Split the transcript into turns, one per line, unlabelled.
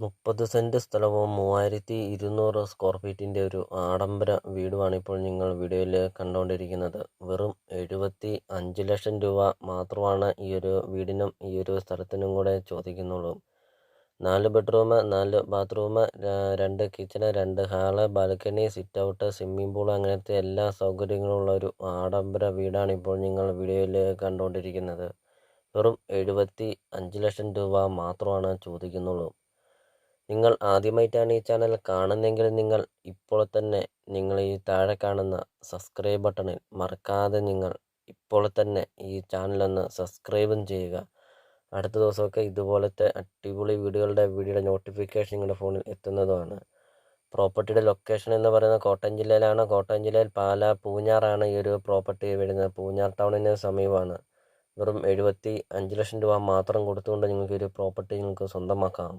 30 saint സ്ഥലവും 3200 square ഫീറ്റിന്റെ ഒരു ആഡംബര വീടുമാണ് ഇപ്പോൾ നിങ്ങൾ വീഡിയോയിൽ കണ്ടുകൊണ്ടിരിക്കുന്നത്. വെറും 75 ലക്ഷം രൂപ മാത്രമാണ് ഈ ഒരു വീടിനും ഈ ഒരു സ്ഥലത്തിനും കൂടെ ചോദിക്കുന്നുള്ളൂ. 4 bedroom, 4 bathroom, 2 kitchen, 2 hall, balcony, sit out, swimming pool അങ്ങനത്തെ എല്ലാ സൗകര്യങ്ങളുള്ള ഒരു ആഡംബര വീടാണ് ഇപ്പോൾ നിങ്ങൾ വീഡിയോയിൽ കണ്ടുകൊണ്ടിരിക്കുന്നത്. വെറും 75 ലക്ഷം രൂപ മാത്രമാണ് ചോദിക്കുന്നുള്ളൂ. നിങ്ങൾ ആദ്യമായിട്ടാണ് ഈ ചാനൽ കാണുന്നതെങ്കിൽ നിങ്ങൾ ഇപ്പോൾ തന്നെ ഈ താഴെ കാണുന്ന സബ്സ്ക്രൈബ് ബട്ടണിൽ മറക്കാതെ നിങ്ങൾ ഇപ്പോൾ തന്നെ ഈ ചാനലൊന്ന് സബ്സ്ക്രൈബും ചെയ്യുക. അടുത്ത ദിവസമൊക്കെ ഇതുപോലത്തെ അടിപൊളി വീഡിയോയുടെ നോട്ടിഫിക്കേഷൻ നിങ്ങളുടെ ഫോണിൽ എത്തുന്നതുമാണ്. പ്രോപ്പർട്ടിയുടെ ലൊക്കേഷൻ എന്ന് പറയുന്നത് കോട്ടയം ജില്ലയിലാണ്. കോട്ടയം ജില്ലയിൽ പാലാ പൂഞ്ഞാറാണ് ഈ ഒരു പ്രോപ്പർട്ടി വരുന്നത്. പൂഞ്ഞാർ ടൗണിന് സമീപമാണ്. വെറും 75 ലക്ഷം രൂപ മാത്രം കൊടുത്തുകൊണ്ട് നിങ്ങൾക്ക് ഒരു പ്രോപ്പർട്ടി നിങ്ങൾക്ക് സ്വന്തമാക്കാം.